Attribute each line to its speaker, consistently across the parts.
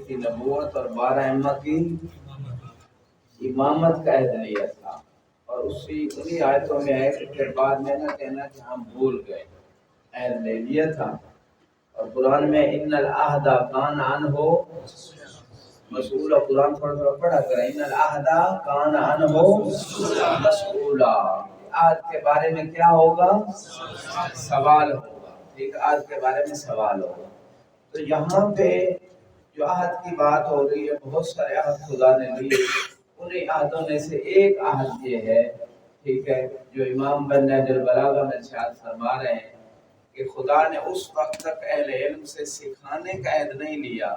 Speaker 1: ایک تھی نبوت اور 12 ائمہ کی امامت کا عہد لیا تھا، اور انہی آیتوں میں ہے کہ پھر بعد میں نہ کہنا کہ ہم بھول گئے، عہد لے لیا تھا۔ اور قرآن میں ان العہد کان عنہ مسئولا، قرآن تھوڑا تھوڑا پڑھا کریں، ان العہد کان عنہ مسئولا، عہد کے بارے میں کیا ہوگا؟ سوال ہوگا، ٹھیک، عہد کے بارے میں سوال ہوگا۔ تو یہاں پہ جو عہد کی بات ہو رہی ہے، بہت سارے عہد خدا نے لیے، انہیں عہدوں میں سے ایک عہد یہ ہے، ٹھیک ہے، جو امام بن نہج البلاغہ میں ارشاد فرما رہے ہیں کہ خدا نے اس وقت تک اہل علم سے سکھانے کا عہد نہیں لیا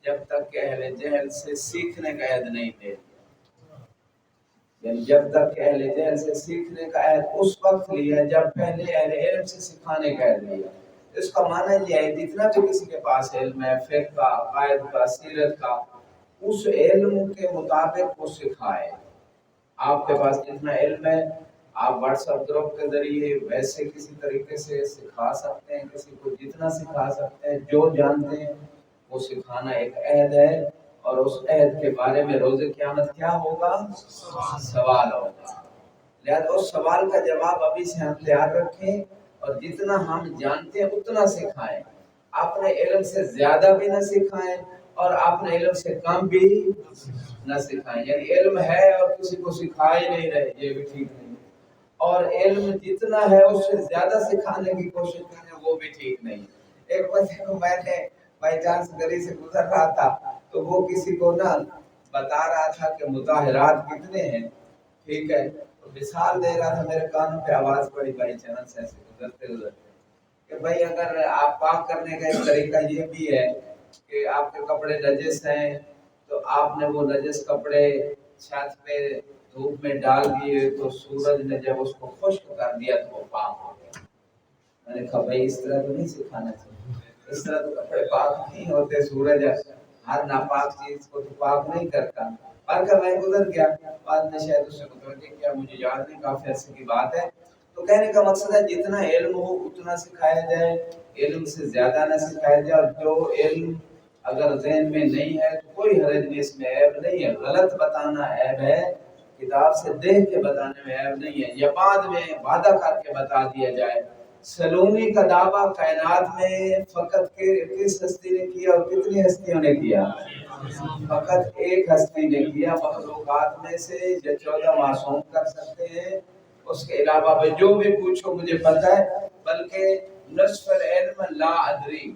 Speaker 1: جب تک کہ اہل جہل سے سیکھنے کا عہد نہیں لے لیا، یعنی جب تک کہ اہل جہل سے سیکھنے کا عہد اس وقت لیا جب پہلے اہل علم سے سکھانے کا عہد لیا۔ اس کا معنی یہ ہے جتنا بھی کسی کے پاس علم ہے، فقہ کا، عقائد کا، سیرت کا، اس علم کے مطابق وہ سکھائے۔ آپ کے پاس جتنا علم ہے آپ واٹس ایپ گروپ کے ذریعے ویسے کسی طریقے سے سکھا سکتے ہیں، کسی کو جتنا سکھا سکتے ہیں، جو جانتے ہیں وہ سکھانا ایک عہد ہے، اور اس عہد کے بارے میں روز قیامت کیا ہوگا؟ سوال ہوگا۔ لہذا اس سوال کا جواب ابھی سے ہم تیار رکھیں، اور جتنا ہم جانتے ہیں اتنا سکھائیں، اپنے علم سے زیادہ بھی نہ سکھائیں اور اپنے علم سے کم بھی نہ سکھائیں، یعنی علم ہے اور کسی کو سکھا ہی نہیں رہے، یہ بھی ٹھیک نہیں، اور علم جتنا ہے اس سے زیادہ سکھانے کی کوشش کریں، وہ بھی ٹھیک نہیں۔ ایک بندے کو میں نے بائی چانس گلی سے گزر رہا تھا تو وہ کسی کو نا بتا رہا تھا کہ مطہرات کتنے ہیں، ٹھیک ہے، تو مثال دے رہا تھا، میرے کانوں پہ آواز پڑی بائی چانس ایسے گزرتے کہ بھائی اگر آپ پاک کرنے کا ایک طریقہ یہ بھی ہے کہ آپ کے کپڑے نجس ہیں تو آپ نے وہ نجس کپڑے چھت پہ دھوپ میں ڈال دیے تو سورج نے جب اس کو خشک کر دیا تو وہ پاک ہو گیا۔ میں نے کہا بھائی اس طرح تو نہیں سکھانا چاہیے، اس طرح تو کپڑے پاک نہیں ہوتے، سورج ہر ناپاک چیز کو تو پاک نہیں کرتا۔ پر کر میں گزر گیا، بعد میں شاید اس سے متوجہ کیا، مجھے یاد نہیں، کافی عرصے کی بات ہے۔ تو کہنے کا مقصد ہے جتنا علم ہو اتنا سکھایا جائے، علم سے زیادہ نہ سکھایا جائے، اور جو علم اگر ذہن میں نہیں ہے تو کوئی حرج نہیں، اس میں عیب نہیں ہے، غلط بتانا عیب ہے، کتاب سے دیکھ کے بتانے میں عیب نہیں ہے، یا بعد میں وعدہ کر کے بتا دیا جائے۔ سلونی کا دعویٰ کائنات میں فقط کس ہستی نے کیا اور کتنی ہستیوں نے کیا؟ فقط ایک ہستی نے کیا، مخلوقات میں سے جو 14 معصوم کر سکتے ہیں، اس کے علاوہ میں جو بھی پوچھو مجھے پتہ ہے، بلکہ نصف العلم لا ادری،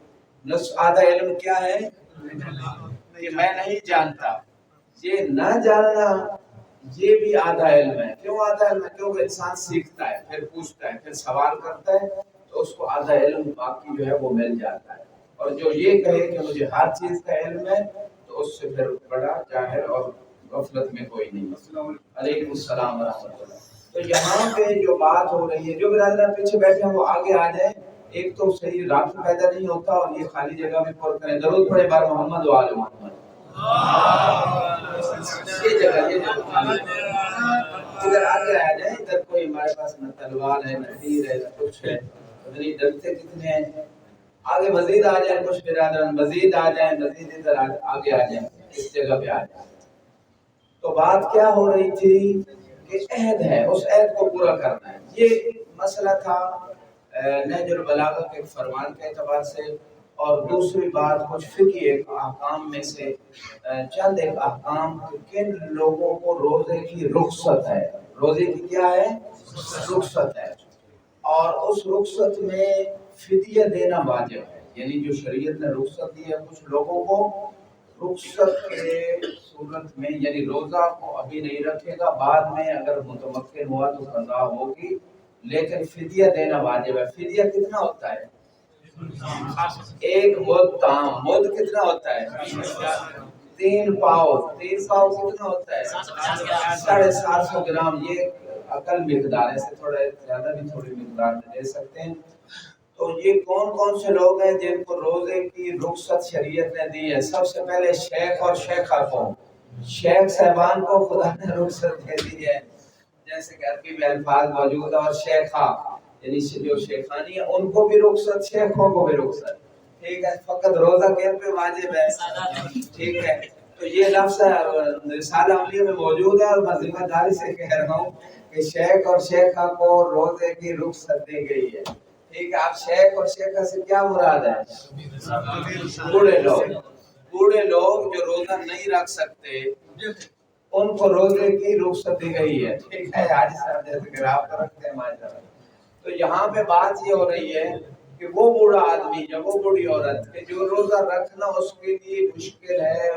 Speaker 1: نصف آدھا علم کیا ہے کہ میں نہیں جانتا، یہ نہ جاننا یہ بھی آدھا علم ہے۔ کیوں آدھا علم ہے؟ کیونکہ انسان سیکھتا ہے، پھر پوچھتا ہے، پھر سوال کرتا ہے، تو اس کو آدھا علم باقی جو ہے وہ مل جاتا ہے۔ اور جو یہ کہے کہ مجھے ہر چیز کا علم ہے تو اس سے پھر بڑا جاہل اور غفلت میں کوئی نہیں۔ علیکم السلام ورحمۃ اللہ۔ تو یہاں پہ جو بات ہو رہی ہے، جو برادر پیچھے بیٹھے ہیں وہ آگے آ جائیں، ایک تو صحیح رابط پیدا نہیں ہوتا، اور یہ خالی جگہ بھی پر کریں، درود پڑھے بار محمد و آل محمد۔ یہ جگہ ادھر آگے آ جائیں، ادھر کوئی ہمارے پاس نہ تلوار ہے، نہ تیر ہے، نہ کچھ ہے، اتنی ڈرتے کتنے ہیں، آگے مزید آ جائیں، کچھ برادران مزید آ جائیں، مزید ادھر آگے آ جائیں، اس جگہ پہ آ جائیں۔ تو بات کیا ہو رہی تھی کہ عہد ہے، اس عہد کو پورا کرنا ہے، یہ مسئلہ تھا نہج البلاغہ کے فرمان کے اعتبار سے۔ اور دوسری بات کچھ فقہی احکام میں سے چند ایک احکام، کن لوگوں کو روزے کی رخصت ہے، روزے کی کیا ہے؟ رخصت ہے، اور اس رخصت میں فدیہ دینا واجب ہے، یعنی جو شریعت نے رخصت دی ہے کچھ لوگوں کو رخصت کے صورت میں، یعنی روزہ کو ابھی نہیں رکھے گا، بعد میں اگر متمکن ہوا تو قضا ہوگی، لیکن فدیہ دینا واجب ہے۔ فدیہ کتنا ہوتا ہے؟ ایک مد تام، مد کتنا ہوتا ہے؟ 3 پاؤ، 3 پاؤ کتنا ہوتا ہے؟ 750 گرام، یہ عقل مقدار ہے، سے تھوڑا زیادہ بھی تھوڑی مقدار میں دے سکتے ہیں۔ تو یہ کون کون سے لوگ ہیں جن کو روزے کی رخصت شریعت نے دی ہے؟ سب سے پہلے شیخ اور شیخہ کو، شیخ صاحبان کو خدا نے رخصت دے دی ہے، جیسے کہ عربی میں الفاظ موجود ہے، اور شیخہ یعنی جو شیخانی ہے ان کو بھی رخصت، شیخوں کو بھی رخصت۔ ٹھیک ہے، فقط روزہ کن پہ واجب ہے، ٹھیک ہے. تو یہ لفظ رسالہ عملیہ میں موجود ہے، اور میں ذمہ داری سے کہہ رہا ہوں کہ شیخ اور شیخہ کو روزے کی رخصت دی گئی ہے. ٹھیک ہے. اب شیخ اور شیخہ سے کیا مراد ہے؟ بوڑھے لوگ جو روزہ نہیں رکھ سکتے ان کو روزے کی رخصت دی گئی ہے. ٹھیک ہے. حاجی صاحب جیسے کہ آپ تو رکھتے ہیں ماشاءاللہ. تو یہاں پہ بات یہ ہو رہی ہے کہ وہ بوڑھا آدمی یا وہ بوڑھی عورت کہ جو روزہ رکھنا اس کے لیے مشکل ہے،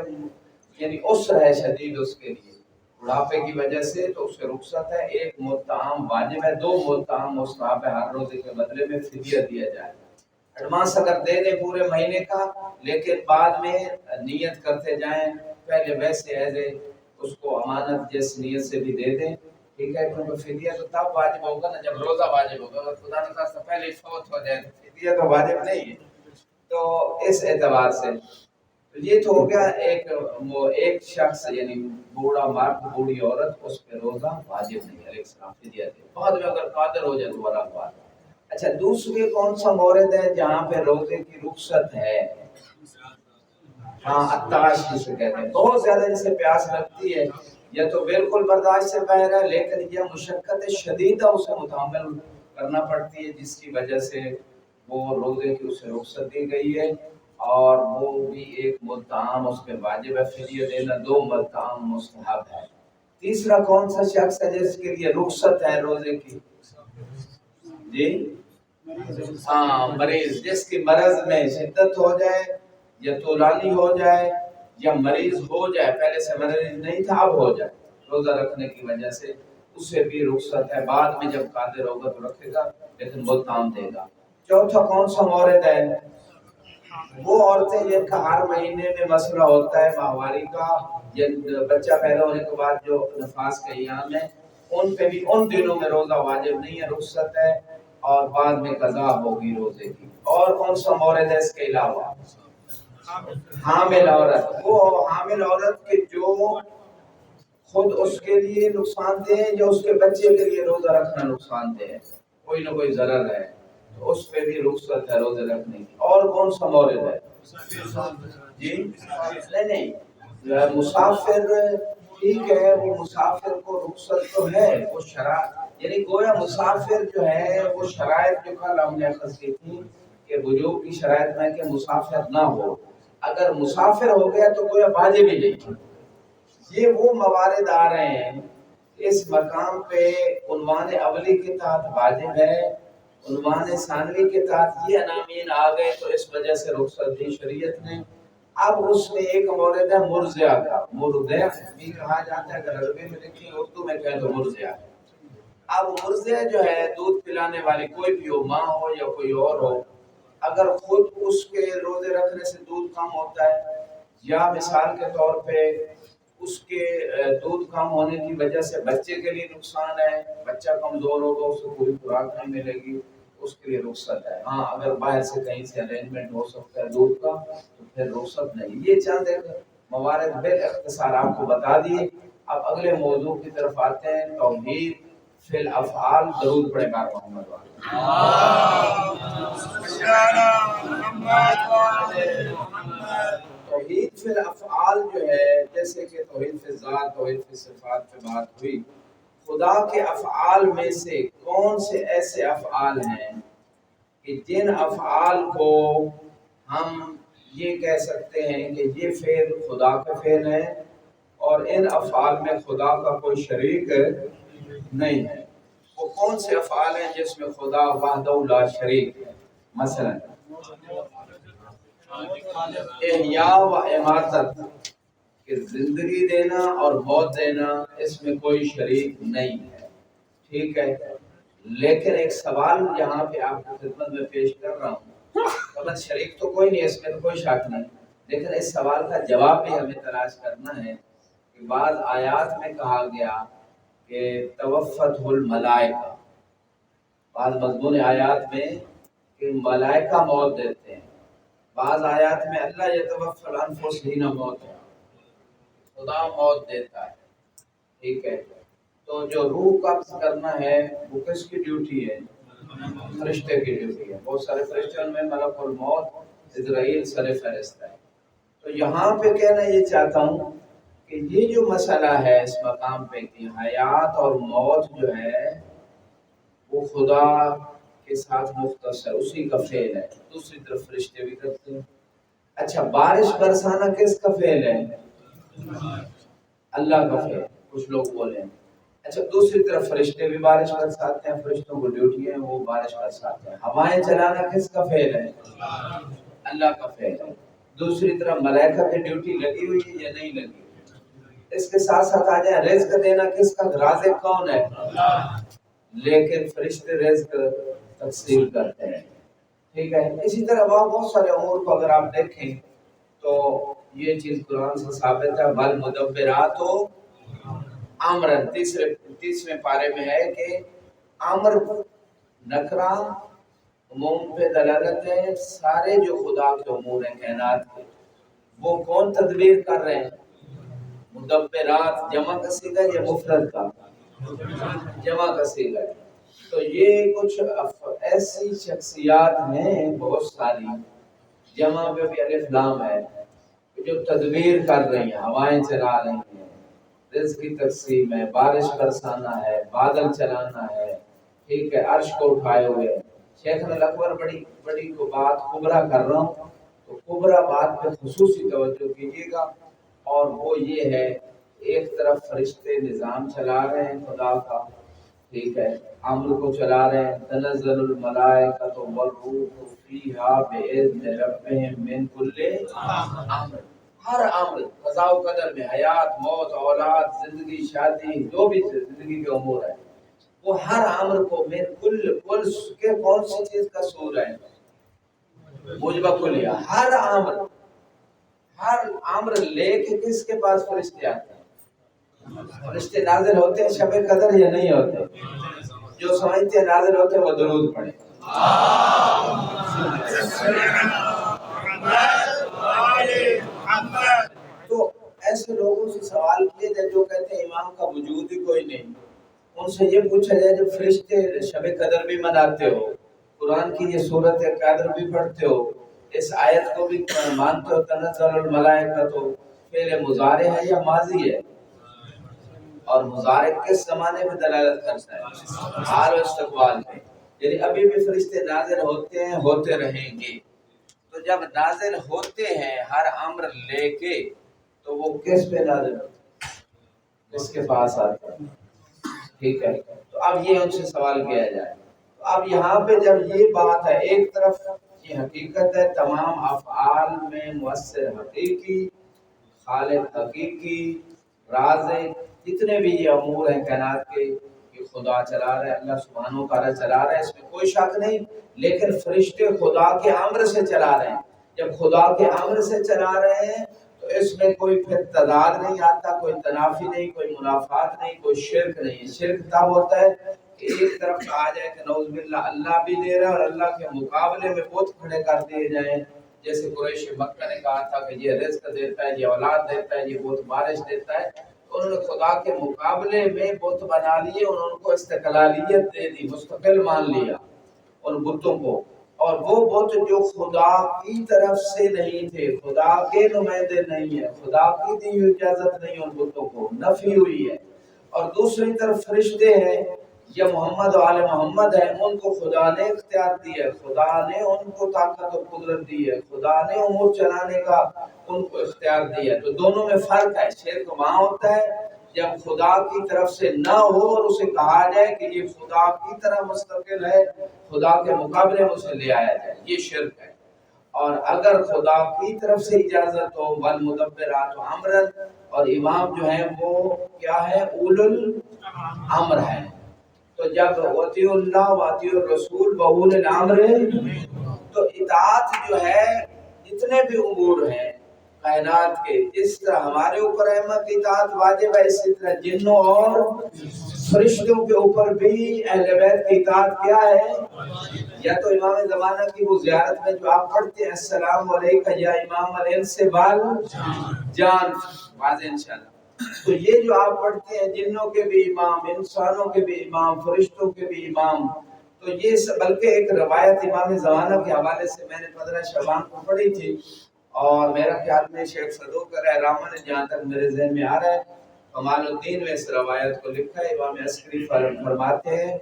Speaker 1: یعنی عسر ہے شدید اس کے لیے بڑھاپے کی وجہ سے، تو اسے رخصت ہے. ایک مطعم واجب ہے، 2 مطعم مستحب ہے. ہر روزے کے بدلے میں فدیہ دیا جائے. ایڈوانس اگر دے دیں پورے مہینے کا، لیکن بعد میں نیت کرتے جائیں، پہلے ویسے ایسے اس کو امانت جیسی نیت سے بھی دے دیں. ٹھیک ہے. کیونکہ فدیہ تو تب واجب ہوگا نا جب روزہ واجب ہوگا. اگر خدا نہ خواستہ پہلے فوت ہو جائے تو فدیہ تو واجب نہیں ہے. تو اس اعتبار سے یہ تو ہو گیا ایک شخص یعنی بوڑھا مرد بوڑھی عورت، اس پہ روزہ واجب نہیں ہے، ایک فدیہ دے. بعد میں اگر قادر ہو جائے تو الگ بات. اچھا، دوسرے کون سا مورد ہے جہاں پہ روزے کی رخصت ہے؟ ہاں، عطاش جسے کہتے ہیں. بہت زیادہ جسے پیاس لگتی ہے یا تو بالکل برداشت سے باہر ہے، لیکن یہ مشقت شدیدہ اسے متحمل کرنا پڑتی ہے، جس کی وجہ سے وہ روزے کی اسے رخصت دی گئی ہے. اور وہ بھی ایک مطعم اس پہ واجب ہے فدیہ دینا، 2 مطعم مستحب ہے. تیسرا کون سا شخص ہے جس کے لیے رخصت ہے روزے کی؟ جی ہاں، مریض جس کی مرض میں شدت ہو جائے یا طولانی ہو جائے یا مریض ہو جائے، پہلے سے مریض نہیں تھا اب ہو جائے روزہ رکھنے کی وجہ سے، اسے بھی رخصت ہے. بعد میں جب قادر ہوگا تو رکھے گا، لیکن وہ کام دے گا. چوتھا کون سا مورد ہے؟ وہ عورتیں جن کا ہر مہینے میں مسئلہ ہوتا ہے ماہواری کا، یا بچہ پیدا ہونے کے بعد جو نفاس کا ایام ہے، ان پہ بھی ان دنوں میں روزہ واجب نہیں ہے، رخصت ہے، اور بعد میں قضا ہوگی روزے کی. اور کون سا مورد ہے اس کے علاوہ؟ حامل عورت. وہ حامل عورت کے جو خود اس کے لیے نقصان دہ ہے یا اس کے بچے کے لیے روزہ رکھنا نقصان دہ ہے، کوئی نہ کوئی ضرر ہے، تو اس پہ بھی رخصت ہے روزے رکھنے کی. اور کون سا مورد ہے؟ جی نہیں، مسافر ٹھیک ہے، وہ مسافر کو رخصت تو ہے، وہ شرائط یعنی گویا مسافر جو ہے وہ شرائط جو کل ہم نے اخذ کی تھی کہ وجوب کی شرائط میں کہ مسافر نہ ہو. اگر مسافر ہو گیا تو گویا واجب ہی نہیں. یہ وہ موارد آ رہے ہیں اس مقام پہ. عنوان اولی کے تحت واجب ہے، عنوان ثانوی کے تحت یہ عناوین آ گئے تو اس وجہ سے رخصت دی شریعت نے. اب اس میں ایک مورد ہے مرضع کا. مرضع بھی کہا جاتا ہے، اگر عربی میں لکھی اردو میں کہیں تو مرضع. اب مرضع جو ہے دودھ پلانے والی کوئی بھی ہو، ماں ہو یا کوئی اور ہو، اگر خود اس کے روزے رکھنے سے دودھ کم ہوتا ہے یا مثال کے طور پہ اس کے دودھ کم ہونے کی وجہ سے بچے کے لیے نقصان ہے، بچہ کمزور ہوگا، اس کو پوری خوراک نہیں ملے گی، اس کے لیے رخصت ہے. ہاں، اگر باہر سے کہیں سے ارینجمنٹ ہو سکتا ہے دودھ کا تو پھر رخصت نہیں. یہ چند ایک موارد بے اختصار آپ کو بتا دیے. اب اگلے موضوع کی طرف آتے ہیں، توحید فی الافعال. درود پڑھے گا محمد توحید فی الافعال جو ہے، جیسے کہ توحید فی الذات، توحید فی صفات پہ بات ہوئی. خدا کے افعال میں سے کون سے ایسے افعال ہیں کہ جن افعال کو ہم یہ کہہ سکتے ہیں کہ یہ فعل خدا کا فعل ہے اور ان افعال میں خدا کا کوئی شریک نہیں ہے؟ وہ کون سے افعال ہیں جس میں خدا وحدہ لا شریک ہے؟ مثلا احیاء و اماتت، کہ زندگی دینا اور موت دینا، اس میں کوئی شریک نہیں ہے. ٹھیک ہے. لیکن ایک سوال یہاں پہ آپ کی خدمت میں پیش کر رہا ہوں. مطلب شریک تو کوئی نہیں، اس میں تو کوئی شک نہیں، لیکن اس سوال کا جواب بھی ہمیں تلاش کرنا ہے کہ بعض آیات میں کہا گیا کہ توفت الملائکہ، بعض مضمون آیات میں کہ ملائکہ موت دیتے ہیں، بعض آیات میں اللہ یتوفی الانفس حین موتہا، خدا موت دیتا ہے. ٹھیک ہے. تو جو روح قبض کرنا ہے وہ کس کی ڈیوٹی ہے؟ فرشتے کی ڈیوٹی ہے. بہت سارے فرشتے ان میں ملک الموت اسرائیل سر فہرست ہے۔ تو یہاں پہ کہنا یہ چاہتا ہوں کہ یہ جو مسئلہ ہے اس مقام پہ کہ حیات اور موت جو ہے وہ خدا کے ساتھ مختص ہے، اسی کا فعل ہے۔ دوسری طرف فرشتے بھی کرتے ہیں۔ اچھا، بارش برسانا کس کا فعل ہے؟ اللہ کا فعل، کچھ لوگ بولے ہیں۔ اچھا، دوسری طرف فرشتے بھی بارش برساتے ہیں، فرشتوں کو ڈیوٹی ہے، وہ بارش برساتے ہیں۔ ہوائیں چلانا کس کا فعل ہے؟ اللہ کا فعل ہے۔ دوسری طرف ملائکہ کی ڈیوٹی لگی ہوئی ہے یا نہیں لگی؟ اس کے ساتھ ساتھ آ جائیں، رزق دینا کس کا؟ رازق کون ہے؟ لیکن فرشتے رزق تقسیم کرتے ہیں، ٹھیک ہے۔ اسی طرح وہاں بہت سارے امور کو اگر آپ دیکھیں تو یہ چیز قرآن سے ثابت ہے۔ والمدبرات امرن، تیسرے پارے میں ہے کہ امر نکرہ عموم پہ دلالت ہے۔ سارے جو خدا کے امور ہیں کائنات کے، وہ کون تدبیر کر رہے ہیں؟ مدبرات جمع کا صیغہ یا مفرد کا؟ جمع کا صیغہ ہے۔ تو یہ کچھ ایسی شخصیات ہیں بہت ساری، جمع پہ بھی الف لام ہے، جو تدبیر کر رہی ہیں، ہوائیں چلا رہی ہیں، رزق کی تقسیم ہے، بارش برسانا ہے، بادل چلانا ہے، ٹھیک ہے، عرش کو اٹھائے ہوئے۔ شیخ الاکبر بڑی کو بات کبرا کر رہا ہوں، تو کبرا بات پہ خصوصی توجہ کیجیے گا، اور وہ یہ ہے ایک طرف فرشتے نظام چلا رہے ہیں خدا کا، ٹھیک ہے، امر کو چلا رہے ہیں۔ تنزل الملائکۃ والروح فیہا بإذن ربہم من کل امر، ہر امر قضاء و قدر میں، حیات، موت، اولاد، زندگی، شادی، جو بھی زندگی کے امور ہیں، وہ ہر امر کو من کل کے کون سی چیز کا سور ہے؟ موجبہ کلیہ، ہر امر لے کے کس کے پاس فرشتے آتے ہیں؟ فرشتے نازل ہوتے ہیں شب قدر یا نہیں ہوتے؟ جو سمجھتے ہیں نازل ہوتے ہیں وہ درود پڑھیں۔ تو ایسے لوگوں سے سوال کیے جائے جو کہتے ہیں امام کا وجود ہی کوئی نہیں، ان سے یہ پوچھا جائے جب فرشتے شب قدر بھی مناتے ہو، قرآن کی یہ صورت قدر بھی پڑھتے ہو، اس آیت کو بھی مانتے ہو، تنزل الملائکۃ فعل مضارع ہے یا ماضی ہے؟ اور مضارع کس زمانے میں دلالت کرتا ہے؟ حال و استقبال میں، یعنی ابھی بھی فرشتے نازل ہوتے ہیں، ہوتے رہیں گے۔ تو جب نازل ہوتے ہیں ہر امر لے کے، تو وہ کس پہ نازل ہوتے ہیں؟ کس کے پاس آتے ہیں؟ ٹھیک ہے۔ تو اب یہ ان سے سوال کیا جائے، تو اب یہاں پہ جب یہ بات ہے، ایک طرف یہ حقیقت ہے تمام افعال میں مؤثر حقیقی، خالق حقیقی، رازق، جتنے بھی یہ امور ہیں کائنات کے، کہ خدا چلا رہا ہے، اللہ سبحانہ و تعالیٰ چلا رہا ہے، اس میں کوئی شک نہیں۔ لیکن فرشتے خدا کے امر سے چلا رہے ہیں۔ جب خدا کے امر سے چلا رہے ہیں تو اس میں کوئی پھر تضاد نہیں آتا، کوئی تنافی نہیں، کوئی منافات نہیں، کوئی شرک نہیں۔ شرک تب ہوتا ہے کہ ایک طرف آ جائے کہ نعوذ باللہ اللہ بھی دے رہا ہے اور اللہ کے مقابلے میں بت کھڑے کر دیے جائیں، جیسے قریش مکہ نے کہا تھا کہ یہ رزق دیتا ہے، یہ اولاد دیتا ہے، یہ بہت بارش دیتا ہے۔ انہوں نے خدا کے مقابلے میں بت بنا لیے، انہوں کو استقلالیت دے دی، مستقل مان لیا ان بتوں کو، اور وہ بت جو خدا کی طرف سے نہیں تھے، خدا کے نمائندے نہیں ہیں، خدا کی دی ہوئی اجازت نہیں ان بتوں کو، نفی ہوئی ہے۔ اور دوسری طرف فرشتے ہیں یا محمد و آل محمد ہیں، ان کو خدا نے اختیار دیا ہے، خدا نے ان کو طاقت و قدرت دی ہے، خدا نے امور چلانے کا ان کو اختیار دیا ہے۔ تو دونوں میں فرق ہے۔ شرک وہاں ہوتا ہے جب خدا کی طرف سے نہ ہو اور اسے کہا جائے کہ یہ خدا کی طرح مستقل ہے، خدا کے مقابلے میں اسے لے آیا جائے، یہ شرک ہے۔ اور اگر خدا کی طرف سے اجازت ہو، والمدبرات امرا، اور امام جو ہیں وہ کیا ہے؟ اول الامر ہیں۔ تو جب اطیعوا اللہ واطیعوا الرسول واولي الامر، تو اطاعت جو ہے جتنے بھی امور ہیں کائنات کے، اس طرح ہمارے اوپر احمد کی اطاعت واجب ہے، اسی طرح جنوں اور فرشتوں کے اوپر بھی اہل بیت کی اطاعت کیا ہے؟ یا تو امام زمانہ کی وہ زیارت میں جو آپ پڑھتے ہیں السلام علیکہ یا امام الانس والجان، واضح انشاءاللہ، تو یہ جو آپ پڑھتے ہیں جنوں کے بھی امام، انسانوں کے بھی امام، فرشتوں کے بھی امام، تو یہ بلکہ ایک روایت امام زمانہ کے حوالے سے میں نے 15 شعبان کو پڑھی تھی، اور میرا خیال میں شیخ صدوق رحمہ نے جہاں تک میرے ذہن میں آ رہا ہے، کمال الدین میں اس روایت کو لکھا ہے، امام عسکری فرماتے ہیں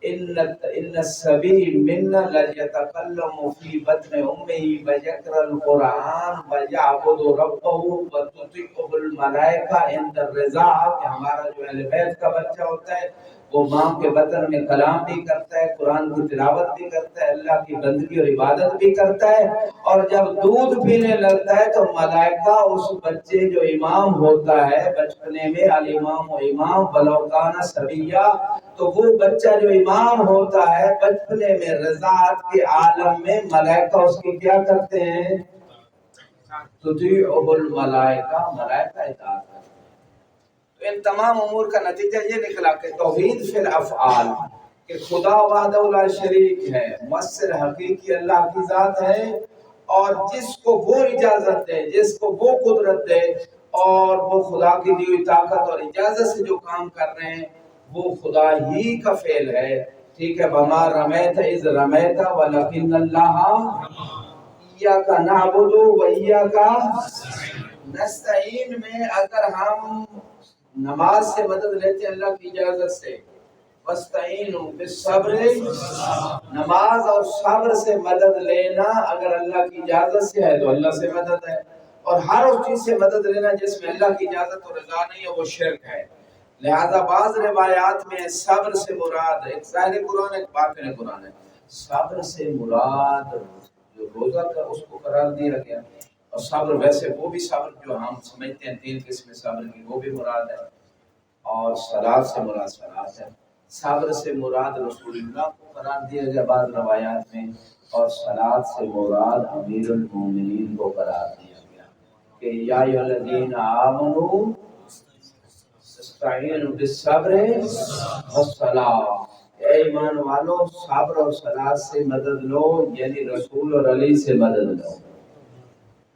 Speaker 1: ان السبی منا لیتکلم فی بطن امہ ویقرأ القرآن ویعبد ربہ وتطیعہ الملائکہ عند الرضاعہ، کہ ہمارا جو اہل بیت کا بچہ ہوتا ہے وہ ماں کے بطن میں کلام بھی کرتا ہے، قرآن کی تلاوت بھی کرتا ہے، اللہ کی بندگی اور عبادت بھی کرتا ہے، اور جب دودھ پینے لگتا ہے تو ملائکہ اس بچے جو امام ہوتا ہے بچپنے میں، الامام و امام ولو کان صبیہ، تو وہ بچہ جو امام ہوتا ہے بچپنے میں رضاعت کے عالم میں ملائکہ اس کی کیا کرتے ہیں؟ تطیعہ الملائکہ، ملائکہ اطاعت کرتے ہیں۔ تو ان تمام امور کا نتیجہ یہ نکلا کہ توحید فی الافعال، کہ خدا وحدہ لا شریک ہے، مؤثر حقیقی اللہ کی ذات ہے، اور جس کو وہ اجازت دے، جس کو وہ قدرت دے، اور وہ خدا کی دی ہوئی طاقت اور اجازت سے جو کام کر رہے ہیں وہ خدا ہی کا فعل ہے، ٹھیک ہے۔ وما رمیت اذ رمیت ولکن اللہ، ایاک نعبد و ایاک نستعین میں اگر ہم نماز سے مدد لیتے ہیں اللہ کی اجازت سے، وَاسْتَعِينُوا بِالصَّبْرِ، نماز اور صبر سے مدد لینا اگر اللہ کی اجازت سے ہے تو اللہ سے مدد ہے، اور ہر اس چیز سے مدد لینا جس میں اللہ کی اجازت اور رضا نہیں ہے وہ شرک ہے۔ لہذا بعض روایات میں صبر سے مراد ایک ظاہر قرآن ایک باطن قرآن ہے، صبر سے مراد جو روزہ کا اس کو قرار دیا گیا، اور صبر ویسے وہ بھی صبر جو ہم سمجھتے ہیں 3 قسم صبر کی وہ بھی مراد ہے، اور صلاۃ سے مراد صلاۃ ہے۔ صبر سے مراد رسول اللہ کو قرار دیا گیا بعض روایات میں، اور صلاۃ سے مراد امیر المومنین کو قرار دیا گیا کہ یا ایھا الذین آمنوا استعینوا بالصبر والصلاۃ، اے ایمان والو صبر اور صلاۃ سے مدد لو، یعنی رسول اور علی سے مدد لو۔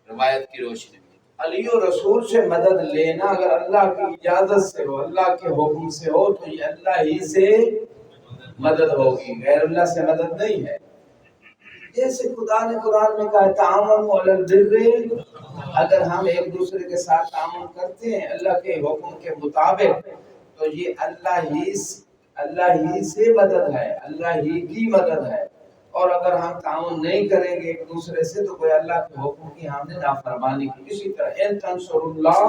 Speaker 1: روایت کی روشنی میں علی و رسول سے مدد لینا اگر اللہ کی اجازت سے ہو، اللہ کے حکم سے ہو، تو یہ اللہ ہی سے مدد ہوگی، غیر اللہ سے مدد نہیں ہے۔ جیسے خدا نے قرآن میں کہا تعاونوا علی البر، اگر ہم ایک دوسرے کے ساتھ تعاون کرتے ہیں اللہ کے حکم کے مطابق تو یہ اللہ ہی سے مدد ہے، اللہ ہی کی مدد ہے، اور اگر ہم تعاون نہیں کریں گے ایک دوسرے سے تو کوئی اللہ کے حکم کی ہم نے نافرمانی کی۔ اسی طرح ان تنصر اللہ،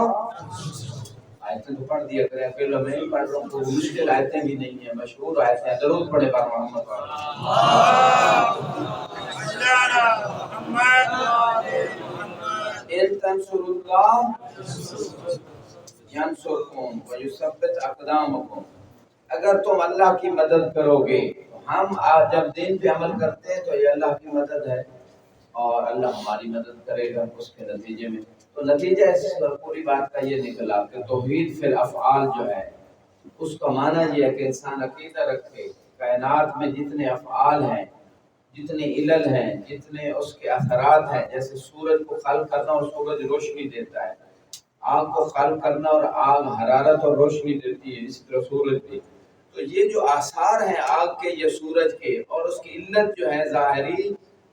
Speaker 1: آیتیں تو پڑھ دیا کریں، پھر میں نہیں پڑھ رہا ہوں، کوئی مشکل آیتیں بھی نہیں ہیں، مشہور آیتیں ہیں، درود پڑھے بار محمد ان تنصر اللہ ینصرکم ویثبت اقدامکم، اگر تم اللہ کی مدد کرو گے، ہم جب دین پہ عمل کرتے ہیں تو یہ اللہ کی مدد ہے، اور اللہ ہماری مدد کرے گا اس کے نتیجے میں۔ تو نتیجہ اس پوری بات کا یہ نکلا کہ توحید فی الافعال جو ہے اس کا معنی یہ ہے کہ انسان عقیدہ رکھے کائنات میں جتنے افعال ہیں، جتنے علل ہیں، جتنے اس کے اثرات ہیں، جیسے سورج کو خلق کرنا اور سورج روشنی دیتا ہے، آگ کو خلق کرنا اور آگ حرارت اور روشنی دیتی ہے، اسی طرح سورج بھی، تو یہ جو آثار ہیں آگ کے یا سورج کے، اور اس کی علت جو ہے ظاہری،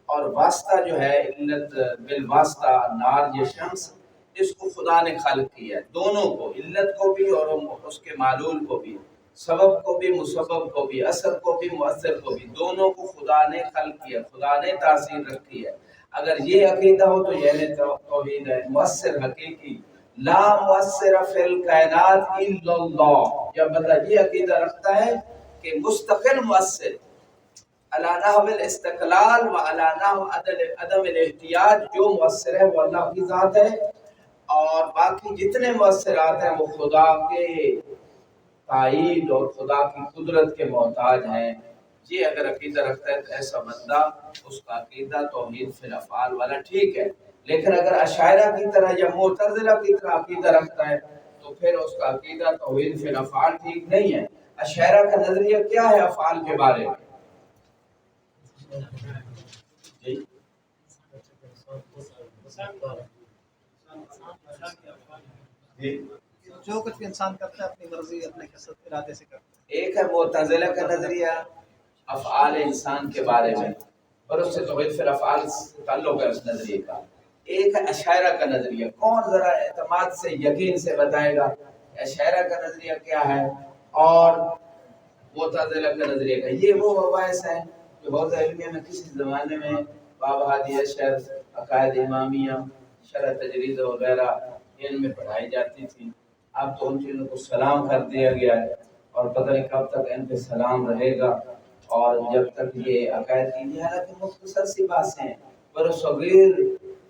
Speaker 1: اور واسطہ جو ہے علت بالواسطہ نار یا شمس، اس کو خدا نے خلق کیا ہے، دونوں کو، علت کو بھی اور اس کے معلول کو بھی، سبب کو بھی مسبب کو بھی، اثر کو بھی مؤثر کو بھی، دونوں کو خدا نے خلق کیا، خدا نے تاثیر رکھی ہے۔ اگر یہ عقیدہ ہو تو یہ توحید ہے مؤثر حقیقی، لا مؤثر فی الکائنات الا اللہ، جب بندہ یہ عقیدہ رکھتا ہے کہ مستقل مؤثر علی نحو الاستقلال و علی نحو عدم الاحتیاج، جو مؤثر ہے وہ اللہ کی ذات ہے، اور باقی جتنے مؤثرات ہیں وہ خدا کے تائید اور خدا کی قدرت کے محتاج ہیں۔ یہ اگر عقیدہ رکھتا ہے تو ایسا بندہ، اس کا عقیدہ توحید فی الافعال والا ٹھیک ہے، لیکن اگر اشاعرہ کی طرح یا معتزلہ کی طرح عقیدہ رکھتا ہے تو پھر اس کا عقیدہ توحید فی الافعال ٹھیک نہیں ہے۔ اشاعرہ کا نظریہ کیا ہے افعال کے بارے میں؟
Speaker 2: جو کچھ بھی انسان کرتا ہے اپنی مرضی اپنے کثرت ارادے سے کرتا ہے۔
Speaker 1: ایک ہے معتزلہ کا نظریہ، افعال انسان کے بارے میں، اور اس سے توحید فی الافعال سے تعلق ہے اس نظریے کا۔ ایک ہے اشاعرہ کا نظریہ، کون ذرا اعتماد سے یقین سے بتائے گا اشاعرہ کا نظریہ کیا ہے اور معتزلہ کا نظریہ کا؟ یہ وہ مباحث ہیں جو حوزہ علمیہ میں کسی زمانے میں باب ہادی اشعر، عقائد امامیہ، شرح تجرید وغیرہ ان میں پڑھائی جاتی تھی۔ اب تو ان چیزوں کو سلام کر دیا گیا ہے اور پتہ نہیں کب تک ان پہ سلام رہے گا، اور جب تک یہ عقائد کی، حالانکہ مختصر سی باتیں ہیں، بر صغیر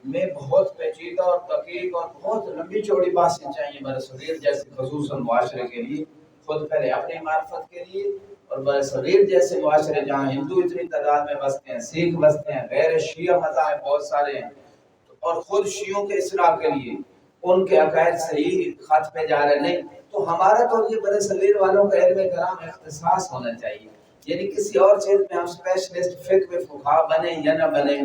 Speaker 1: میں بہت پیچیدہ اور دقیق اور بہت لمبی چوڑی باتیں چاہیے بر صغیر جیسے خصوصاً معاشرے کے لیے، خود پہلے اپنی معرفت کے لیے، اور بر صغیر جیسے معاشرے جہاں ہندو اتنی تعداد میں بستے ہیں، سکھ بستے ہیں، غیر شیعہ مذاہب بہت سارے ہیں، اور خود شیعوں کے اصلاح کے لیے ان کے عقائد صحیح خط پہ جا رہے نہیں، تو ہمارا تو یہ بر صغیر والوں کا علم کلام اختصاص ہونا چاہیے، یعنی کسی اور چیز میں ہم اسپیشلسٹ فقہ میں فقہا بنے یا نہ بنے،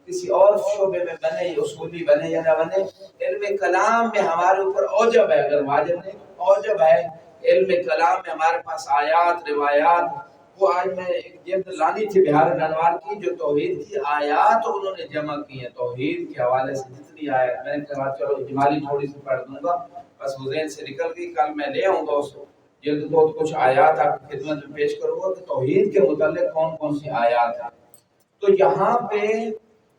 Speaker 1: کسی اور شعبے میں بنے، اصولی بنے یا نہ بنے، علم کلام میں ہمارے اوپر اوجب ہے، اگر واجب نہیں اوجب ہے علم کلام میں ہمارے پاس آیات روایات۔ وہ آج میں ایک جلد لانی تھی بہار الانوار کی، جو توحید کی آیات انہوں نے جمع کی ہیں، توحید کے حوالے سے جتنی آیات، میں نے کہا چلو اجمالی تھوڑی سی پڑھ دوں گا، بس وہ ذہن سے نکل گئی، کل میں لے آؤں گا اس کو جلد کو کچھ آیات آپ کی خدمت میں پیش کروں گا کہ توحید کے متعلق کون کون سی آیات ہیں۔ تو یہاں پہ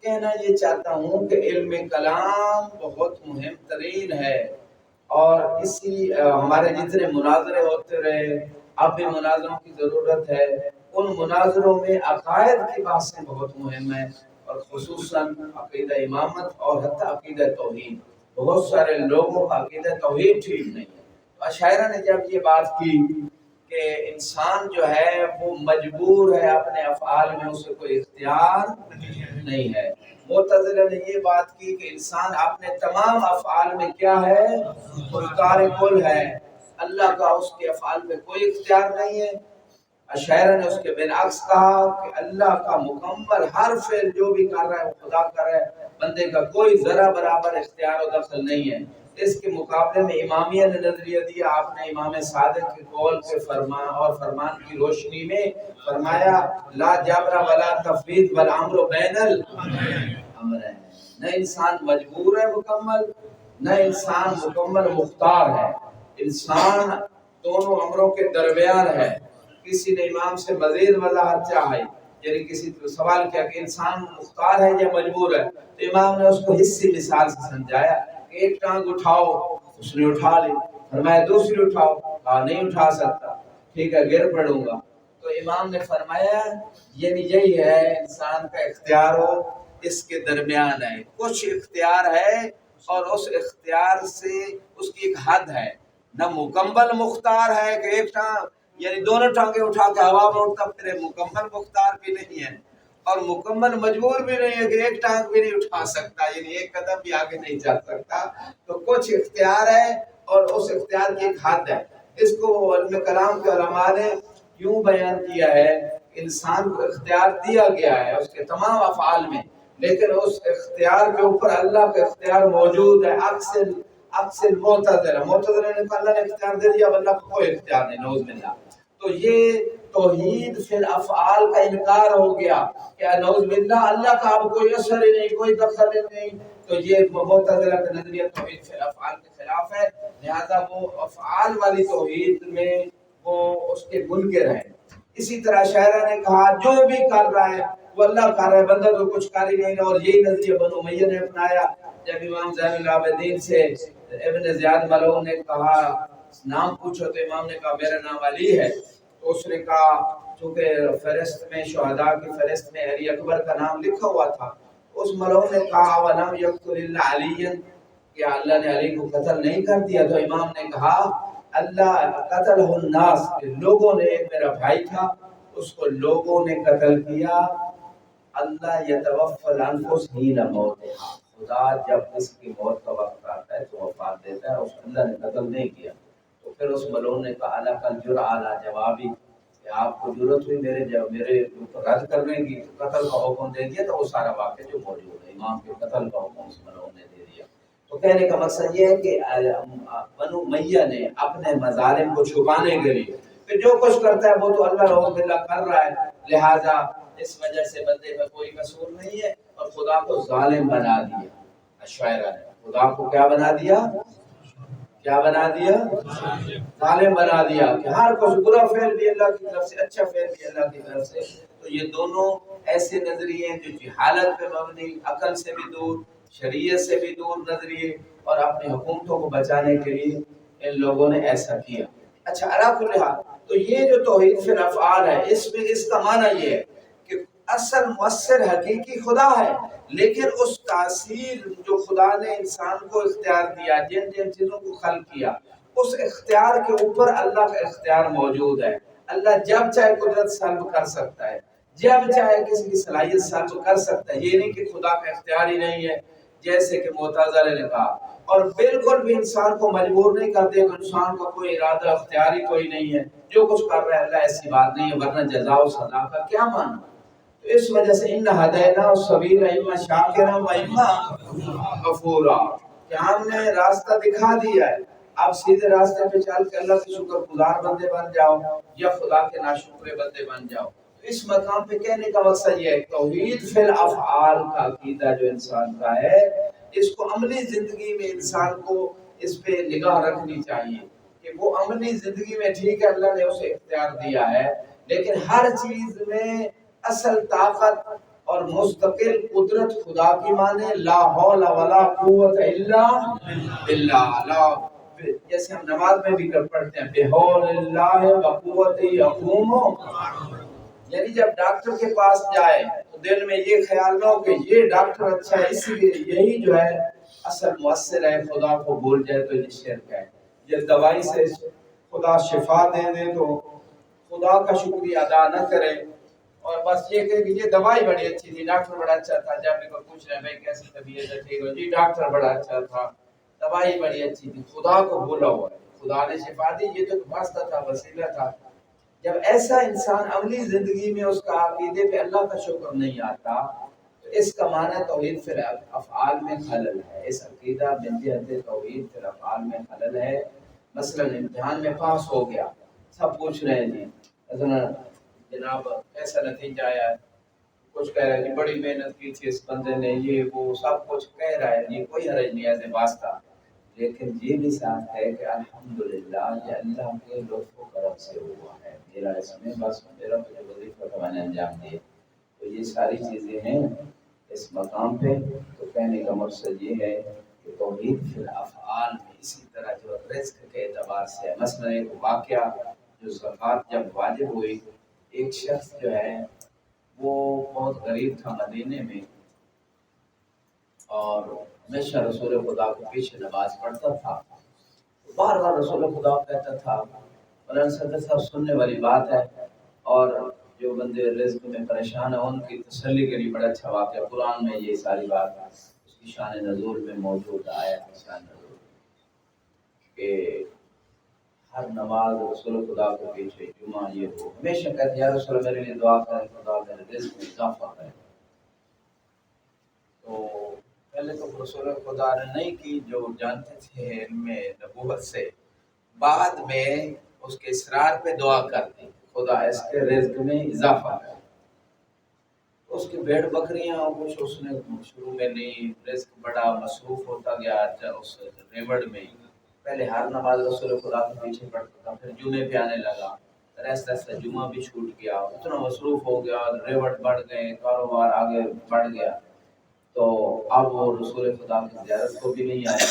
Speaker 1: کہنا یہ چاہتا ہوں کہ علم کلام بہت مہم ترین ہے، اور اسی ہمارے جتنے مناظرے ہوتے رہے، اب بھی مناظروں کی ضرورت ہے، ان مناظروں میں عقائد کی باتیں بہت مہم ہیں، اور خصوصاً عقیدہ امامت اور حتی عقیدہ توحید۔ بہت سارے لوگوں کا عقیدہ توحید ٹھیک نہیں ہے۔ اشاعرہ نے جب یہ بات کی کہ انسان جو ہے وہ مجبور ہے اپنے افعال میں، اسے کوئی اختیار نہیں ہے، معتزلہ نے یہ بات کی کہ انسان اپنے تمام افعال میں کیا ہے؟ مختار کل ہے، اللہ کا اس کے افعال میں کوئی اختیار نہیں ہے۔ اشاعرہ نے اس کے بالعکس کہا کہ اللہ کا مکمل ہر فعل جو بھی کر رہا ہے وہ خدا کر رہا ہے، بندے کا کوئی ذرا برابر اختیار و دخل نہیں ہے۔ اس کے مقابلے میں امامیہ نے نظریہ دیا، آپ نے امام صادق کے قول کے فرمان کی روشنی میں فرمایا لا جبر ولا تفویض بل امر بین الامرین، نہ انسان مجبور ہے مکمل، نہ انسان مکمل مختار ہے، انسان دونوں امروں کے درمیان ہے۔ کسی نے امام سے مزید وضاحت چاہی، یعنی کسی سوال کیا کہ انسان مختار ہے یا مجبور ہے، تو امام نے اس کو حصی مثال سے سمجھایا کہ ایک ٹانگ اٹھاؤ، اس نے اٹھا لی، فرمایا دوسری اٹھاؤ، کہا نہیں اٹھا سکتا، ٹھیک ہے گر پڑوں گا۔ تو امام نے فرمایا یعنی یہی ہے انسان کا اختیار ہو اس کے درمیان ہے، کچھ اختیار ہے اور اس اختیار سے اس کی ایک حد ہے، نہ مکمل مختار ہے کہ ایک ٹانگ یعنی دونوں ٹانگیں اٹھا کے ہوا میں اڑتا پھرے، مکمل مختار بھی نہیں ہے، اور مکمل مجبور بھی نہیں ہے کہ ایک ٹانگ بھی نہیں اٹھا سکتا، یعنی ایک قدم بھی آگے نہیں چل سکتا۔ تو کچھ اختیار ہے اور اس اختیار کی ایک حد ہے۔ اس کو علم کلام کے علماء نے یوں بیان کیا ہے، انسان کو اختیار دیا گیا ہے اس کے تمام افعال میں، لیکن اس اختیار کے اوپر اللہ کا اختیار موجود ہے۔ اکثر معتزلہ نے اللہ نے اختیار دے دیا، اللہ کو کوئی اختیار نہیں، نعوذ باللہ۔ تو یہ توحید فی الافعال کا انکار ہو گیا کہ نعوذ باللہ اللہ کا اب کوئی اثر ہی نہیں، کوئی دخل ہی نہیں، تو یہ معتزلہ کا نظریہ توحید فی الافعال کے خلاف ہے، لہذا وہ افعال والی توحید میں وہ اس کے منکر ہیں۔ اسی طرح شاعرہ نے کہا جو بھی کر رہا ہے وہ اللہ کر رہا ہے، بندہ تو کچھ کر ہی نہیں رہا، اور یہی نظریہ بنو امیہ نے اپنایا۔ جب امام زین العابدین سے ابن زیاد ملعون نے کہا نام پوچھو تو امام نے کہا میرا نام علی ہے، تو اس نے کہا چونکہ فہرست میں شہداء کی فہرست میں علی اکبر کا نام لکھا ہوا تھا، اس ملعون نے کہا وَلَمْ يَقْتُلِ إِلَّا عَلِيًّا، کیا اللہ نے علی کو قتل نہیں کر دیا؟ تو امام نے کہا اللہ قتلہ الناس، لوگوں نے، ایک میرا بھائی تھا اس کو لوگوں نے قتل کیا، اللہ یتوفی الانفس حین موتہا، خدا جب اس کی موت کا وقت آتا ہے تو وفات دیتا ہے، اس اللہ نے قتل نہیں کیا۔ تو پھر اس ملعون نے کہا الک الجرأۃ علی جوابی، کہ آپ کو ضرورت ہوئی میرے اوپر رد کرنے کی، قتل کا حکم دے دیا، تو وہ سارا واقعہ جو موجود ہے امام کے قتل کا حکم اس ملعون نے دے دیا۔ تو کہنے کا مقصد یہ ہے کہ بنو امیہ نے اپنے مظالم کو چھپانے کے لیے کہ جو کچھ کرتا ہے وہ تو اللہ رحمۃ اللہ کر رہا ہے، لہذا اس وجہ سے بندے میں کوئی قصور نہیں ہے، اور خدا کو ظالم بنا دیا شاعرہ نے، خدا کو کیا بنا دیا، کیا بنا دیا، ظالم بنا دیا کہ ہر کچھ برا فعل بھی اللہ کی طرف سے، اچھا فعل بھی اللہ کی طرف سے۔ تو یہ دونوں ایسے نظریے ہیں جو جہالت پہ مبنی، عقل سے بھی دور، شریعت سے بھی دور نظریے، اور اپنی حکومتوں کو بچانے کے لیے ان لوگوں نے ایسا کیا۔ اچھا علی کل حال، تو یہ جو توحید فی الافعال ہے، اس میں اس کا معنی یہ ہے کہ اصل مؤثر حقیقی خدا ہے، لیکن اس تاثیر جو خدا نے انسان کو اختیار دیا، جن جن چیزوں کو خلق کیا، اس اختیار کے اوپر اللہ کا اختیار موجود ہے۔ اللہ جب چاہے قدرت سلب کر سکتا ہے، جب چاہے کسی کی صلاحیت سلب کر سکتا ہے، یہ نہیں کہ خدا کا اختیار ہی نہیں ہے جیسے کہ معتزلہ نے کہا، اور بالکل بھی انسان کو مجبور نہیں کرتے کہ انسان کا کوئی ارادہ اختیاری کوئی نہیں ہے، جو کچھ کر رہا ہے اللہ، ایسی بات نہیں ہے، ورنہ جزا و سزا کا کیا معنی؟ تو اس وجہ سے ان ہدینا السبیل اما شاکرا و اما غفورا، کہ ہم نے راستہ دکھا دیا ہے، آپ سیدھے راستے پہ چل کے اللہ کے شکر گزار بندے بن جاؤ یا خدا کے ناشکرے بندے بن جاؤ۔ اس مقام پہ کہنے کا مقصد یہ ہے توحید فی الافعال کا عقیدہ جو انسان کا ہے، اس کو عملی زندگی میں انسان کو اس پہ نگاہ رکھنی چاہیے کہ وہ عملی زندگی میں ٹھیک ہے اللہ نے اسے اختیار دیا ہے، لیکن ہر چیز میں اصل طاقت اور مستقل قدرت خدا کی مانے لا حول ولا قوت الا باللہ، لا، جیسے ہم نماز میں بھی پڑھتے ہیں بحول اللہ و قوت اقوم، یعنی جب ڈاکٹر کے پاس جائے تو دل میں یہ خیال نہ ہو کہ یہ ڈاکٹر اچھا ہے اسی لیے، یہی جو ہے اصل مؤثر ہے، خدا کو بھول جائے تو یہ شرک ہے۔ یہ دوائی سے خدا شفا دے دے تو خدا کا شکریہ ادا نہ کرے، اور بس یہ کہ یہ دوائی بڑی اچھی تھی، ڈاکٹر بڑا اچھا تھا، جب بھی کوئی پوچھ رہے بھائی کیسی طبیعت ہے، ٹھیک ہو جی، ڈاکٹر بڑا اچھا تھا، دوائی بڑی اچھی تھی، خدا کو بھولا ہوا ہے، خدا نے شفا دی، یہ تو واسطہ تھا، وسیلہ تھا۔ جب ایسا انسان عملی زندگی میں اس کا عقیدے پہ اللہ کا شکر نہیں آتا، تو اس کا معنی توحید فی الافعال میں خلل ہے، اس عقیدہ من جہت توحید فی الافعال میں خلل ہے۔ مثلا امتحان میں پاس ہو گیا، سب پوچھ رہے ہیں جی جناب ایسا نتیجہ آیا ہے، کچھ کہہ رہے ہیں جی بڑی محنت کی تھی اس بندے نے، یہ وہ سب کچھ کہہ رہا ہے جی، کوئی حرج نہیں ایسے واسطہ، لیکن یہ بھی ساتھ ہے کہ الحمدللہ یہ اللہ کے لطف و کرم سے ہوا ہے، میرا اس میں بس میرا مجھے وظیفہ کا میں نے انجام دیا۔ تو یہ ساری چیزیں ہیں اس مقام پہ، تو کہنے کا مقصد یہ ہے کہ توحید فی الافعال میں اسی طرح جو رزق کے اعتبار سے ہے، مثلا ایک واقعہ جو زکوٰۃ جب واجب ہوئی، ایک شخص جو ہے وہ بہت غریب تھا مدینے میں، اور ہمیشہ رسول خدا کو پیچھے نماز پڑھتا تھا، بار بار رسول خدا کہتا تھا، مولانا صدر صاحب سننے والی بات ہے، اور جو بندے رزق میں پریشان ہیں ان کی تسلی کے لیے بڑا اچھا واقعہ قرآن میں یہ ساری بات اس کی شان نزول میں موجود آیا ہے، شان نزول کہ ہر نماز رسول خدا کو پیچھے جمعہ یہ ہو، ہمیشہ کہتے یا رسول میرے لیے دعا کریں خدا میرے رزق میں اضافہ کرے۔ تو پہلے تو رسول خدا نے نہیں کی، جو جانتے تھے علم نبوت سے، بعد میں اس کے اصرار پہ دعا کرتی خدا اس کے رزق میں اضافہ کرے۔ اس کی بھیڑ بکریاں کچھ اس نے شروع میں نہیں، رزق بڑا مصروف ہوتا گیا اس ریوڑ میں، پہلے ہر نماز رسول خدا کے پیچھے پڑھتا تھا، پھر جمعے پہ آنے لگا، پھر ایسا ایسا جمعہ بھی چھوٹ گیا، اتنا مصروف ہو گیا، ریوڑ بڑھ گئے، کاروبار آگے بڑھ گیا، تو اب وہ رسول خدا کی زیارت کو بھی نہیں آیا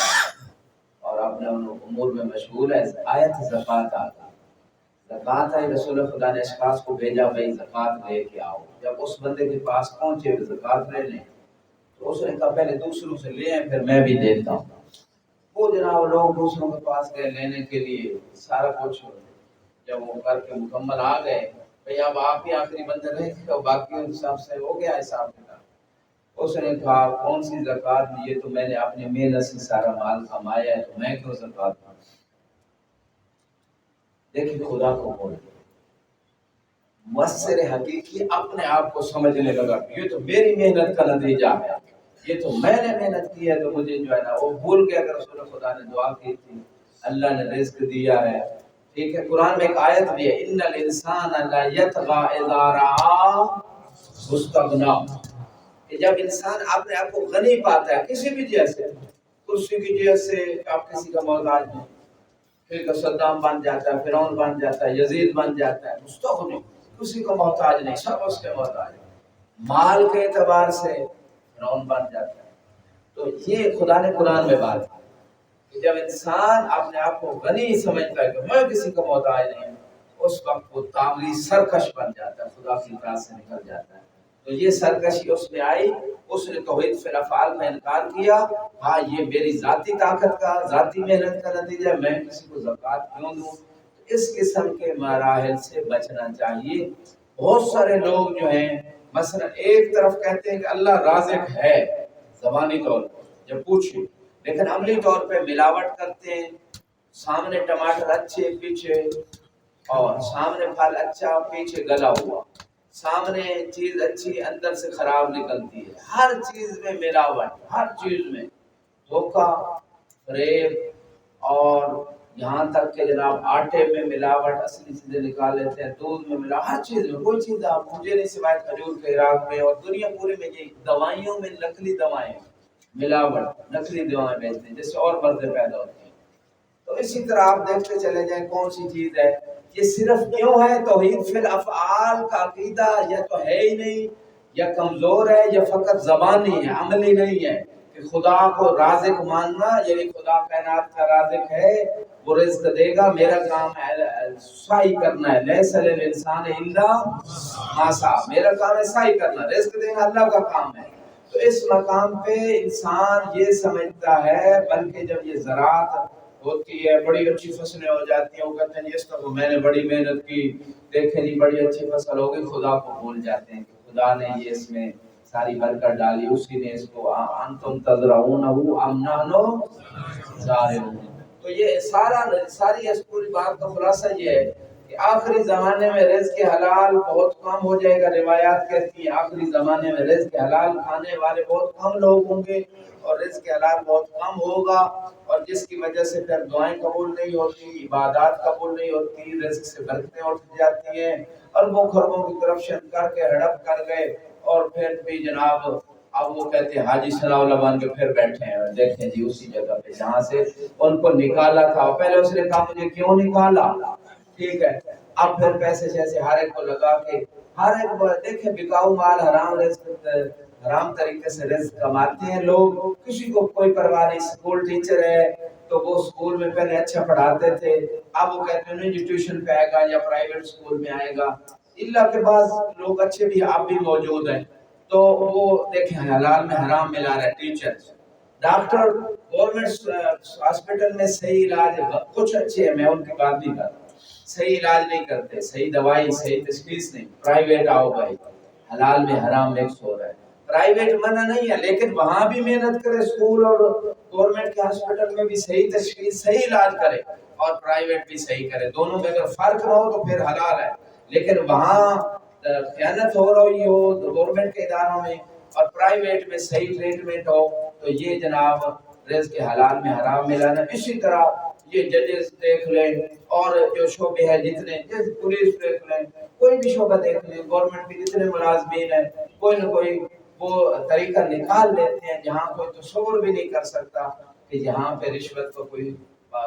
Speaker 1: اور اپنے امور میں مشغول ہے۔ آیت زکوٰۃ آتا، زکوٰۃ آئی، رسول خدا نے اشخاص کو بھیجا بھائی زکوٰۃ لے کے آؤ، جب اس بندے کے پاس پہنچے زکوٰۃ لے لیں، تو اس نے کہا پہلے دوسروں سے لے آئیں پھر میں بھی دیتا ہوں۔ وہ جناب لوگ دوسروں کے پاس گئے لینے کے لیے، سارا کچھ جب وہ کر کے مکمل آ گئے، بھئی اب آپ ہی آخری بندے رہ گئے اور باقی حساب سے ہو گیا حساب کتاب۔ اس نے کہا کون سی زکوٰۃ، یہ تو میں نے اپنی محنت سے سارا مال کمایا ہے تو میں کیوں زکوٰۃ دوں؟ دیکھیں خدا کو بول مؤثر حقیقی اپنے آپ کو سمجھنے لگا یہ تو میری محنت کا نتیجہ ہے، یہ تو میں نے محنت کی ہے، تو مجھے جو ہے نا وہ بھول گیا کہ رسول خدا نے دعا کی تھی، اللہ نے رزق دیا ہے، ٹھیک ہے، قرآن میں ایک آیت بھی ہے ان الانسان لا یطغى اذا رآ مستغنا، کہ جب انسان اپنے آپ کو غنی پاتا ہے کسی بھی جیسے، کرسی کی جہت سے آپ کسی کا محتاج نہیں، پھر صدام بن جاتا ہے، فرعون بن جاتا ہے، یزید بن جاتا ہے، مستغنی، کسی کو محتاج نہیں، سب اس کے محتاج ہے، مال کے اعتبار سے فرعون بن جاتا ہے۔ تو یہ خدا نے قرآن میں بات کی کہ جب انسان اپنے آپ کو غنی سمجھتا ہے کہ میں کسی کا محتاج نہیں، اس وقت وہ طاغی سرکش بن جاتا ہے، خدا کی اطاعت سے نکل جاتا ہے۔ تو یہ سرکشی اس میں آئی، اس نے توحید فی الافعال کا انکار کیا، ہاں یہ میری ذاتی طاقت کا، ذاتی محنت کا نتیجہ، میں کسی کو زکوٰۃ کیوں دوں؟ اس قسم کے مراحل سے بچنا چاہیے۔ بہت سارے لوگ جو ہیں مثلا ایک طرف کہتے ہیں کہ اللہ رازق ہے زبانی طور پر جب پوچھیں، لیکن عملی طور پہ ملاوٹ کرتے ہیں، سامنے ٹماٹر اچھے پیچھے، اور سامنے پھل اچھا پیچھے گلا ہوا، سامنے چیز اچھی اندر سے خراب نکلتی ہے، ہر چیز میں ملاوٹ، ہر چیز میں دھوکہ، فریب، اور یہاں تک کہ جناب آٹے میں ملاوٹ، اصلی چیزیں نکال لیتے ہیں، دودھ میں ملاوٹ، ہر چیز میں، کوئی چیز آپ مجھے نہیں سوائے کھجور کے عراق میں اور دنیا پوری میں، یہ دوائیوں میں نقلی دوائیں ملاوٹ، نقلی دوائیں بیچتے ہیں جس سے اور مرضیں پیدا ہوتے ہیں۔ تو اسی طرح آپ دیکھتے چلے جائیں کون سی چیز ہے، یہ صرف کیوں ہے توحید فی الافعال کا عقیدہ یا تو ہے ہی نہیں، یا کمزور ہے، یا فقط زبانی ہے، عملی نہیں ہے، کہ خدا کو رازق ماننا، یعنی خدا کائنات کا رازق ہے، وہ رزق دے گا، میرا کام ہے سعی کرنا ہے، لیس للانسان الا ما سعی، میرا کام ہے سعی کرنا، رزق دینا اللہ کا کام ہے۔ تو اس مقام پہ انسان یہ سمجھتا ہے، بلکہ جب یہ زراعت ہوتی ہے، بڑی اچھی فصلیں ہو جاتی ہیں، وہ کہتے ہیں اس طرح میں نے بڑی محنت کی، دیکھیں جی بڑی اچھی فصل ہوگی، خدا کو بھول جاتے ہیں کہ خدا نے یہ اس میں ساری برکت ڈالی، اسی نے اس کو انتم تزرعونہ ام نحن زارعون۔ تو یہ ساری اس پوری بات کا خلاصہ یہ ہے کہ آخری زمانے میں رزق حلال بہت کم ہو جائے گا، روایات کہتی ہیں آخری زمانے میں رزق حلال کھانے والے بہت کم لوگ ہوں گے، اور رزق حلال بہت کم ہوگا، اور جس کی وجہ سے پھر دعائیں قبول نہیں ہوتی، عبادات قبول نہیں ہوتی، رزق سے برکتیں اٹھ جاتی ہیں، اربوں خربوں کی کرپشن کر کے ہڑپ کر گئے، اور پھر بھی جناب اب وہ کہتے ہیں حاجی ثناء اللہ بن کے پھر بیٹھے ہیں، دیکھیں جی اسی جگہ پہ جہاں سے ان کو نکالا تھا، پہلے اس نے کہا مجھے کیوں نکالا، ٹھیک ہے، اب پھر پیسے جیسے ہر ایک کو لگا کے، ہر ایک دیکھیں بکاؤ مال حرام رزق، حرام طریقے سے رزق کماتے ہیں لوگ، کسی کو کوئی پرواہ نہیں، اسکول ٹیچر ہے تو وہ اسکول میں پہلے اچھا پڑھاتے تھے، اب وہ کہتے ہیں نہیں ٹیوشن پہ آئے گا یا پرائیویٹ اسکول میں آئے گا، اللہ کے بعض لوگ اچھے بھی اب بھی موجود ہیں، تو وہ دیکھیں حلال میں حرام ملا رہے، ٹیچر، ڈاکٹر، گورنمنٹ ہاسپٹل میں صحیح علاج، کچھ اچھے ہیں میں ان کی بات نہیں کر رہا، صحیح علاج نہیں کرتے، صحیح دوائی، صحیح تشخیص نہیں، پرائیویٹ آؤ بھائی، حلال میں حرام مکس ہو رہا ہے، پرائیویٹ منع نہیں ہے، لیکن وہاں بھی محنت کرے، اسکول اور گورنمنٹ کے ہاسپٹل میں بھی صحیح تشخیص، صحیح علاج کرے، اور پرائیویٹ بھی صحیح کرے، دونوں میں اگر فرق نہ ہو تو پھر حلال ہے، لیکن وہاں خیانت ہو رہی ہو گورنمنٹ کے اداروں میں اور پرائیویٹ میں صحیح ٹریٹمنٹ ہو، تو یہ جناب رزق حلال میں حرام ملانا۔ اسی طرح یہ ججز دیکھ لیں، اور جو شعبے ہیں جتنے، پولیس دیکھ لیں، کوئی بھی شعبہ دیکھ لیں، گورنمنٹ کے جتنے ملازمین ہیں، کوئی نہ کوئی وہ طریقہ نکال لیتے ہیں جہاں کوئی تصور بھی نہیں کر سکتا کہ جہاں پہ رشوت کو کوئی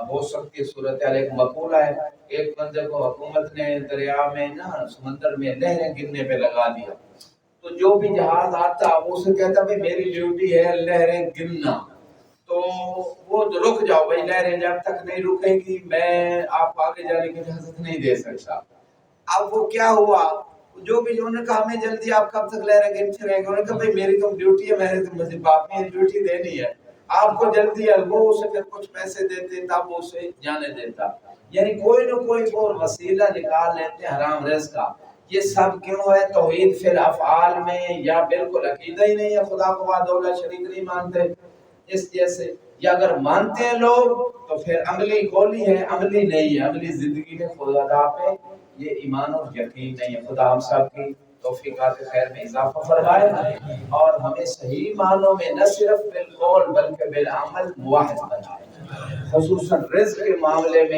Speaker 1: ہو سکتی صورتحال۔ ایک مقولہ ہے، ایک بندے کو حکومت نے دریا میں نہ سمندر میں لہریں گرنے پہ لگا دیا، تو جو بھی جہاز آتا وہ اسے کہتا بھائی میری ڈیوٹی ہے لہریں گرنا، تو وہ رک جاؤ بھائی، لہریں جب تک نہیں رکے گی میں آپ آگے جانے کی اجازت نہیں دے سکتا۔ اب وہ کیا ہوا، جو بھی انہوں نے کہا ہمیں جلدی، آپ کب تک لہریں گرتے رہیں گے، انہوں نے کہا بھائی میری تو ڈیوٹی ہے، میں نے تو مجھے باپ نے ڈیوٹی دینی ہے، آپ کو جلدی ہے، وہ اسے پھر کچھ پیسے دیتے تب وہ اسے جانے دیتا، یعنی کوئی نہ کوئی وہ وسیلہ نکال لیتے حرام رزق کا۔ یہ سب کیوں ہے؟ توحید فی الافعال میں یا بالکل عقیدہ ہی نہیں ہے، خدا کو وحدہ لا شریک نہیں مانتے، اس جیسے، یا اگر مانتے ہیں لوگ تو پھر عملی قولی ہے، عملی نہیں ہے، عملی زندگی میں خدا پہ یہ ایمان اور یقین نہیں ہے۔ خدا ہم سب کی توفیقات خیر میں اضافہ فرمائے، اور ہمیں صحیح معنوں میں نہ صرف بالقول بلکہ بالعمل موحد بنائے، خصوصاً رزق کے معاملے میں